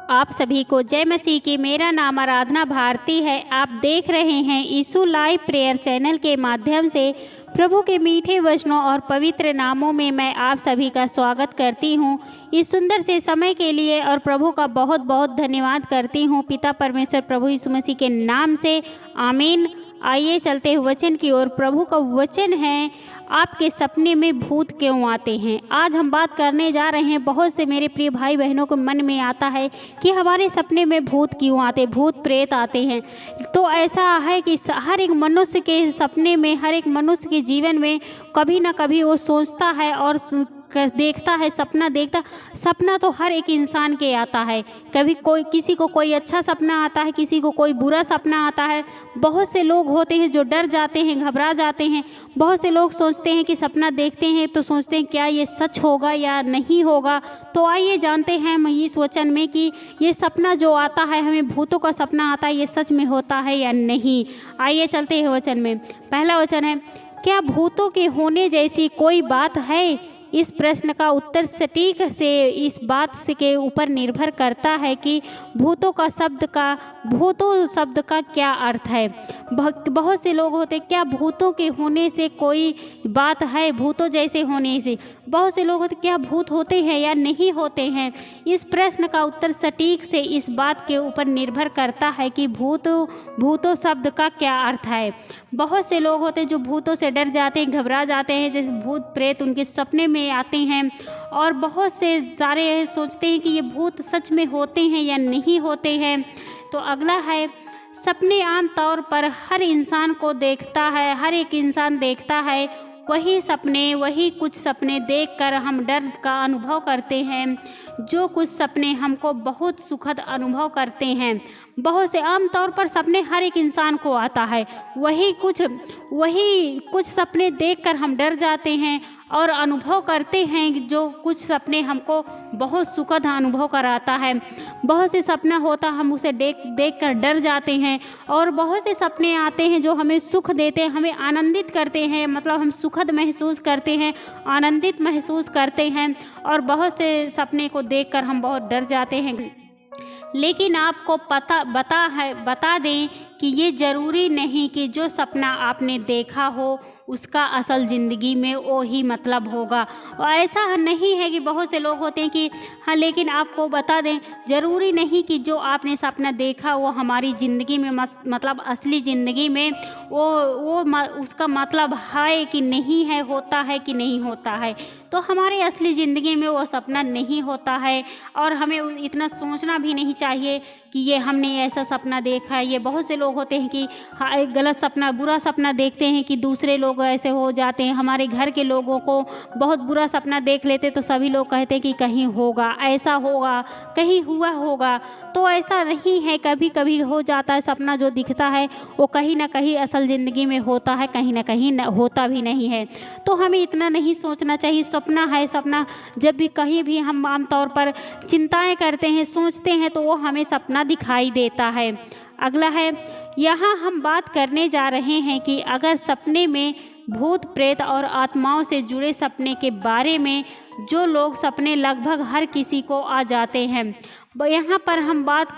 आप सभी को जय मसीह की। मेरा नाम आराधना भारती है। आप देख रहे हैं यीशु लाइव प्रेयर चैनल के माध्यम से प्रभु के मीठे वचनों और पवित्र नामों में मैं आप सभी का स्वागत करती हूं। इस सुंदर से समय के लिए और प्रभु का बहुत बहुत धन्यवाद करती हूं पिता परमेश्वर प्रभु यीशु मसीह के नाम से, आमीन। आइए चलते हुए वचन की ओर। प्रभु का वचन है, आपके सपने में भूत क्यों आते हैं। आज हम बात करने जा रहे हैं। बहुत से मेरे प्रिय भाई बहनों को मन में आता है कि हमारे सपने में भूत क्यों आते, भूत प्रेत आते हैं। तो ऐसा है कि हर एक मनुष्य के सपने में, हर एक मनुष्य के जीवन में कभी ना कभी वो सोचता है और देखता है, सपना देखता। सपना तो हर एक इंसान के आता है। कभी किसी को कोई अच्छा सपना आता है, किसी को कोई बुरा सपना आता है। बहुत से लोग होते हैं जो डर जाते हैं, घबरा जाते हैं। बहुत से लोग सोचते हैं कि सपना देखते हैं तो सोचते हैं क्या ये सच होगा या नहीं होगा। तो आइए जानते हैं हम इस वचन में कि ये सपना जो आता है, हमें भूतों का सपना आता है, ये सच में होता है या नहीं। आइए चलते हैं वचन में। पहला वचन है, क्या भूतों के होने जैसी कोई बात है। इस प्रश्न का उत्तर सटीक से इस बात से के ऊपर निर्भर करता है कि भूतों शब्द का क्या अर्थ है। बहुत से लोग होते, क्या भूतों के होने से कोई बात है, भूतों जैसे होने से। बहुत से लोग होते, क्या भूत होते हैं या नहीं होते हैं। इस प्रश्न का उत्तर सटीक से इस बात के ऊपर निर्भर करता है कि भूतों शब्द का क्या अर्थ है। बहुत से लोग होते जो भूतों से डर जाते हैं, घबरा जाते हैं, जैसे भूत प्रेत उनके सपने में आते हैं। और बहुत से सारे सोचते हैं कि ये भूत सच में होते हैं या नहीं होते हैं। तो अगला है, सपने आम तौर पर हर इंसान को देखता है, हर एक इंसान देखता है। वही कुछ सपने देखकर हम डर का अनुभव करते हैं। जो कुछ सपने हमको बहुत सुखद अनुभव करते हैं। बहुत से आम तौर पर सपने हर एक इंसान को आता है। वही कुछ सपने देखकर हम डर जाते हैं और अनुभव करते हैं। जो कुछ सपने हमको बहुत सुखद अनुभव कराता है। बहुत से सपना होता, हम उसे देख कर डर जाते हैं। और बहुत से सपने आते हैं जो हमें सुख देते हैं, हमें आनंदित करते हैं, मतलब हम सुखद महसूस करते हैं, आनंदित महसूस करते हैं। और बहुत से सपने को देखकर हम बहुत डर जाते हैं। लेकिन आपको बता दें कि ये ज़रूरी नहीं कि जो सपना आपने देखा हो उसका असल ज़िंदगी में वो ही मतलब होगा। और ऐसा नहीं है कि बहुत से लोग होते हैं कि हाँ, लेकिन आपको बता दें, ज़रूरी नहीं कि जो आपने सपना देखा वो हमारी ज़िंदगी में मतलब असली ज़िंदगी में उसका मतलब है कि नहीं है, होता है कि नहीं होता है। तो हमारे असली ज़िंदगी में वो सपना नहीं होता है। और हमें इतना सोचना भी नहीं चाहिए कि ये हमने ऐसा सपना देखा है। ये बहुत से लोग होते हैं कि हाँ, एक गलत सपना, बुरा सपना देखते हैं कि दूसरे लोग ऐसे हो जाते हैं। हमारे घर के लोगों को बहुत बुरा सपना देख लेते तो सभी लोग कहते हैं कि कहीं होगा, ऐसा होगा, कहीं हुआ होगा। तो ऐसा नहीं है। कभी कभी हो जाता है, सपना जो दिखता है वो कहीं ना कहीं असल ज़िंदगी में होता है, कहीं ना कहीं होता भी नहीं है। तो हमें इतना नहीं सोचना चाहिए। सपना है, सपना जब भी कहीं भी हम आमतौर पर चिंताएं करते हैं, सोचते हैं, तो वो हमें सपना दिखाई देता है। अगला है, यहाँ हम बात करने जा रहे हैं कि अगर सपने में भूत प्रेत और आत्माओं से जुड़े सपने के बारे में जो लोग सपने लगभग हर किसी को आ जाते हैं। यहाँ पर हम बात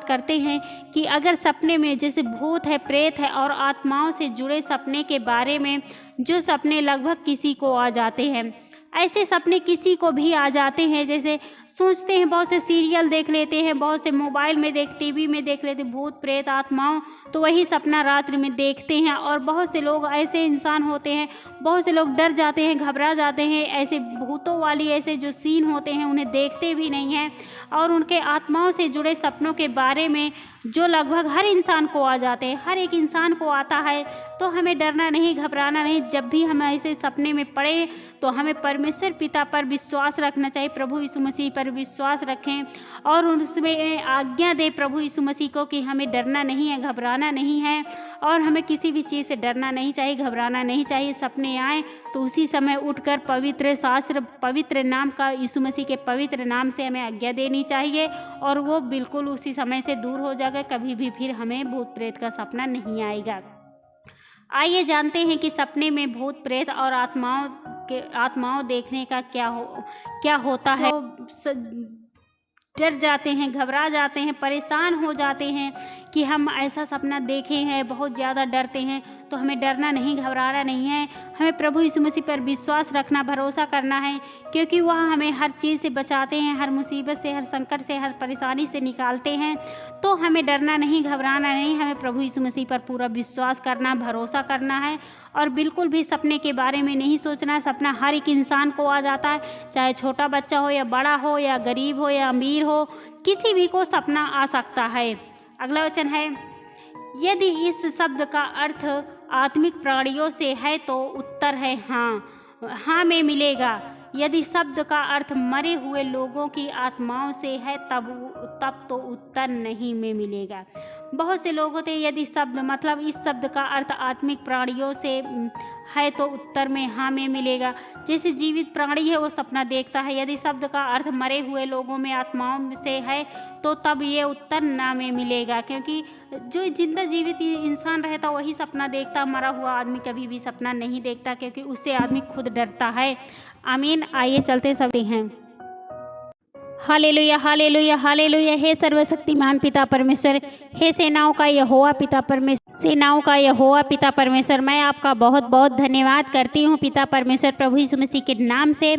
करते हैं कि अगर सपने में जैसे भूत है, प्रेत है और आत्माओं से जुड़े सपने के बारे में जो सपने लगभग किसी को आ जाते हैं। ऐसे सपने किसी को भी आ जाते हैं। जैसे सोचते हैं, बहुत से सीरियल देख लेते हैं, बहुत से मोबाइल में टीवी में देख लेते हैं भूत प्रेत आत्माओं, तो वही सपना रात्रि में देखते हैं। और बहुत से लोग ऐसे इंसान होते हैं, बहुत से लोग डर जाते हैं, घबरा जाते हैं। ऐसे भूतों वाली ऐसे जो सीन होते हैं उन्हें देखते भी नहीं हैं। और उनके आत्माओं से जुड़े सपनों के बारे में जो लगभग हर इंसान को आ जाते हैं, हर एक इंसान को आता है। तो हमें डरना नहीं, घबराना नहीं। जब भी हम ऐसे सपने में पड़े तो हमें परमेश्वर पिता पर विश्वास रखना चाहिए, प्रभु यीशु मसीह पर विश्वास रखें और उसमें आज्ञा दे प्रभु यीशु मसीह को कि हमें डरना नहीं है, घबराना नहीं है। और हमें किसी भी चीज़ से डरना नहीं चाहिए, घबराना नहीं चाहिए। सपने आए तो उसी समय उठकर पवित्र शास्त्र, पवित्र नाम का, यीशु मसीह के पवित्र नाम से हमें आज्ञा देनी चाहिए और वो बिल्कुल उसी समय से दूर हो जाएगा। कभी भी फिर हमें भूत प्रेत का सपना नहीं आएगा। आइए जानते हैं कि सपने में भूत प्रेत और आत्माओं देखने का क्या होता है। डर जाते हैं, घबरा जाते हैं, परेशान हो जाते हैं कि हम ऐसा सपना देखे हैं, बहुत ज़्यादा डरते हैं। तो हमें डरना नहीं, घबराना नहीं है। हमें प्रभु यीशु मसीह पर विश्वास रखना, भरोसा करना है, क्योंकि वह हमें हर चीज़ से बचाते हैं, हर मुसीबत से, हर संकट से, हर परेशानी से निकालते हैं। तो हमें डरना नहीं, घबराना नहीं, हमें प्रभु यीशु मसीह पर पूरा विश्वास करना, भरोसा करना है और बिल्कुल भी सपने के बारे में नहीं सोचना है। सपना हर एक इंसान को आ जाता है, चाहे छोटा बच्चा हो या बड़ा हो या गरीब हो या अमीर हो, किसी भी को सपना आ सकता है। अगला वचन है, यदि इस शब्द का अर्थ आत्मिक प्राणियों से है तो उत्तर है हाँ में मिलेगा। यदि शब्द का अर्थ मरे हुए लोगों की आत्माओं से है तब तो उत्तर नहीं में मिलेगा। बहुत से लोग होते हैं, यदि शब्द मतलब इस शब्द का अर्थ आत्मिक प्राणियों से है तो उत्तर में हाँ में मिलेगा। जैसे जीवित प्राणी है वो सपना देखता है, यदि शब्द का अर्थ मरे हुए लोगों में आत्माओं से है तो तब ये उत्तर ना में मिलेगा, क्योंकि जो जिंदा जीवित इंसान रहता वही सपना देखता, मरा हुआ आदमी कभी भी सपना नहीं देखता, क्योंकि उससे आदमी खुद डरता है। आमीन। आइए चलते सबते हैं। Hallelujah hallelujah hallelujah. हे सर्वशक्तिमान पिता परमेश्वर, हे सेनाओं का यहोवा पिता परमेश्वर, सेनाओं का यहोवा पिता परमेश्वर, मैं आपका बहुत बहुत धन्यवाद करती हूँ पिता परमेश्वर, प्रभु यीशु मसीह के नाम से।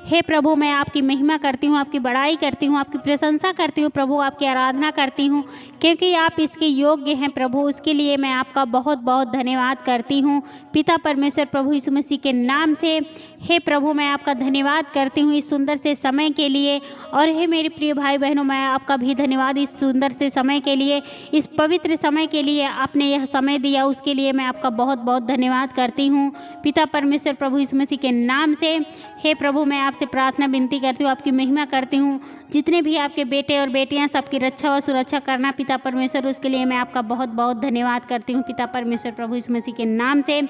हे प्रभु, मैं आपकी महिमा करती हूँ, आपकी बड़ाई करती हूँ, आपकी प्रशंसा करती हूँ प्रभु, आपकी आराधना करती हूँ, क्योंकि आप इसके योग्य हैं प्रभु। उसके लिए मैं आपका बहुत बहुत धन्यवाद करती हूँ पिता परमेश्वर, प्रभु यीशु मसीह के नाम से। हे प्रभु, मैं आपका धन्यवाद करती हूँ इस सुंदर से समय के लिए। और हे मेरे प्रिय भाई बहनों, मैं आपका भी धन्यवाद इस सुंदर से समय के लिए, इस पवित्र समय के लिए आपने यह समय दिया, उसके लिए मैं आपका बहुत बहुत धन्यवाद करती हूँ पिता परमेश्वर, प्रभु यीशु मसीह के नाम से। हे प्रभु, मैं आपसे प्रार्थना विनती करती हूँ, आपकी महिमा करती हूँ, जितने भी आपके बेटे और बेटियाँ सबकी रक्षा व सुरक्षा करना पिता परमेश्वर, उसके लिए मैं आपका बहुत बहुत धन्यवाद करती हूँ पिता परमेश्वर, प्रभु यीशु मसीह के नाम से।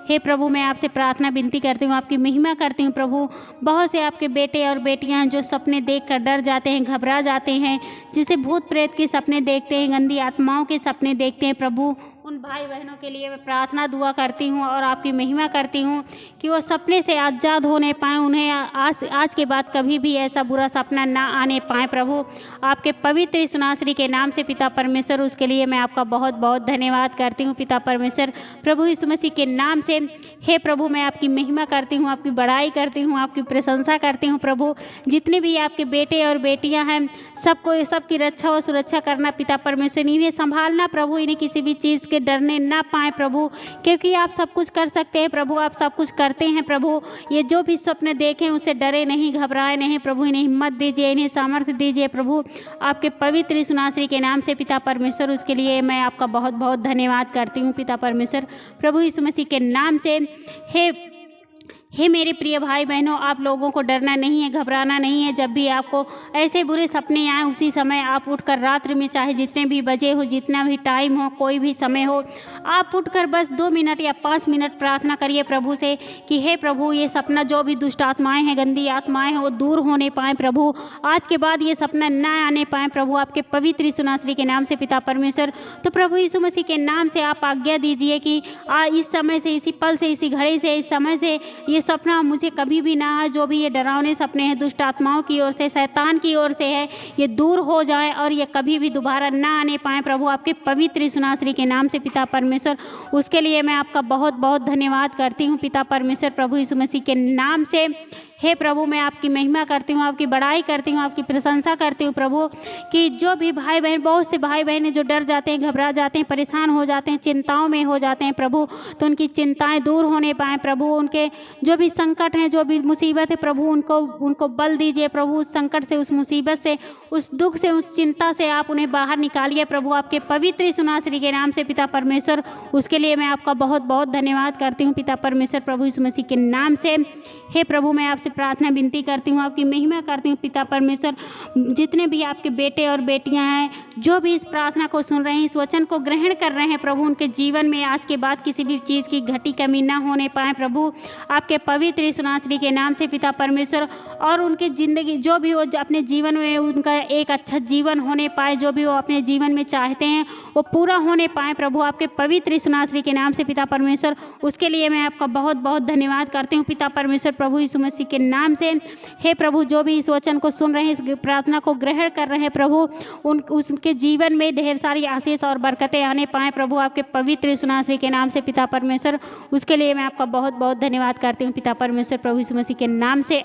हे प्रभु, मैं आपसे प्रार्थना विनती करती हूँ, आपकी महिमा करती हूँ प्रभु। बहुत से आपके बेटे और बेटियाँ जो सपने देख कर डर जाते हैं, घबरा जाते हैं, जिसे भूत प्रेत के सपने देखते हैं, गंदी आत्माओं के सपने देखते हैं प्रभु, उन भाई बहनों के लिए मैं प्रार्थना दुआ करती हूँ और आपकी महिमा करती हूँ कि वो सपने से आज़ाद होने पाएँ, उन्हें आज के बाद कभी भी ऐसा बुरा सपना ना आने पाए प्रभु, आपके पवित्र यीशु नासरी के नाम से पिता परमेश्वर। उसके लिए मैं आपका बहुत बहुत धन्यवाद करती हूँ पिता परमेश्वर, प्रभु यीशु मसीह के नाम से। हे प्रभु, मैं आपकी महिमा करती हूँ, आपकी बड़ाई करती हूँ, आपकी प्रशंसा करती हूँ प्रभु। जितने भी आपके बेटे और बेटियाँ हैं सबको, सबकी रक्षा व सुरक्षा करना पिता परमेश्वर, इन्हें संभालना प्रभु, इन्हें किसी भी चीज़ के डरने ना पाए प्रभु, क्योंकि आप सब कुछ कर सकते हैं प्रभु, आप सब कुछ करते हैं प्रभु। ये जो भी स्वप्न देखें उससे डरे नहीं, घबराए नहीं प्रभु, इन्हें हिम्मत दीजिए, इन्हें सामर्थ्य दीजिए प्रभु, आपके पवित्र यीशु नासरी के नाम से पिता परमेश्वर। उसके लिए मैं आपका बहुत बहुत धन्यवाद करती हूँ पिता परमेश्वर, प्रभु यीशु मसीह के नाम से। हे मेरे प्रिय भाई बहनों, आप लोगों को डरना नहीं है, घबराना नहीं है। जब भी आपको ऐसे बुरे सपने आए, उसी समय आप उठकर रात्रि में, चाहे जितने भी बजे हो, जितना भी टाइम हो, कोई भी समय हो, आप उठकर बस 2 मिनट या 5 मिनट प्रार्थना करिए प्रभु से कि हे प्रभु, ये सपना जो भी दुष्ट आत्माएँ हैं, गंदी आत्माएँ हैं, वो दूर होने पाएँ प्रभु, आज के बाद ये सपना ना आने पाएँ प्रभु, आपके पवित्र यीशु नासरी के नाम से पिता परमेश्वर। तो प्रभु यीशु मसीह के नाम से आप आज्ञा दीजिए कि इस समय से, इसी पल से, इसी घड़ी से, इस समय से ये सपना मुझे कभी भी ना आए। जो भी ये डरावने सपने हैं दुष्ट आत्माओं की ओर से, शैतान की ओर से है, ये दूर हो जाए और ये कभी भी दोबारा ना आने पाए प्रभु, आपके पवित्र यीशु नासरी के नाम से पिता परमेश्वर। उसके लिए मैं आपका बहुत बहुत धन्यवाद करती हूँ पिता परमेश्वर, प्रभु यीशु मसीह के नाम से। हे प्रभु, मैं आपकी महिमा करती हूँ, आपकी बड़ाई करती हूँ, आपकी प्रशंसा करती हूँ प्रभु, कि जो भी भाई बहन, बहुत से भाई बहन जो डर जाते हैं, घबरा जाते हैं, परेशान हो जाते हैं, चिंताओं में हो जाते हैं प्रभु, तो उनकी चिंताएं दूर होने पाएँ प्रभु, उनके जो भी संकट हैं, जो भी मुसीबत है प्रभु, उनको बल दीजिए प्रभु, उस संकट से, उस मुसीबत से, उस दुख से, उस चिंता से आप उन्हें बाहर निकालिए प्रभु, आपके पवित्र यीशु नासरी के नाम से पिता परमेश्वर। उसके लिए मैं आपका बहुत बहुत धन्यवाद करती हूँ पिता परमेश्वर, प्रभु यीशु मसीह के नाम से। हे प्रभु, मैं आपसे प्रार्थना विनती करती हूँ, आपकी महिमा करती हूँ पिता परमेश्वर। जितने भी आपके बेटे और बेटियाँ हैं, जो भी इस प्रार्थना को सुन रहे हैं, इस वचन को ग्रहण कर रहे हैं प्रभु, उनके जीवन में आज के बाद किसी भी चीज़ की घटी कमी ना होने पाए प्रभु, आपके पवित्र यीशु नासरी के नाम से पिता परमेश्वर। और उनकी ज़िंदगी, जो भी वो अपने जीवन में उनका एक अच्छा जीवन होने पाए, जो भी वो अपने जीवन में चाहते हैं वो पूरा होने पाए प्रभु, आपके पवित्र यीशु नासरी के नाम से पिता परमेश्वर। उसके लिए मैं आपका बहुत बहुत धन्यवाद करती हूँ पिता परमेश्वर, प्रभु यीशु मसीह के नाम से। हे प्रभु, जो भी इस वचन को सुन रहे हैं, इस प्रार्थना को ग्रहण कर रहे हैं प्रभु, उसके जीवन में ढेर सारी आशीष और बरकतें आने पाएँ प्रभु, आपके पवित्र यीशु नासरी के नाम से पिता परमेश्वर। उसके लिए मैं आपका बहुत बहुत धन्यवाद करती हूँ पिता परमेश्वर, प्रभु यीशु मसीह के नाम से।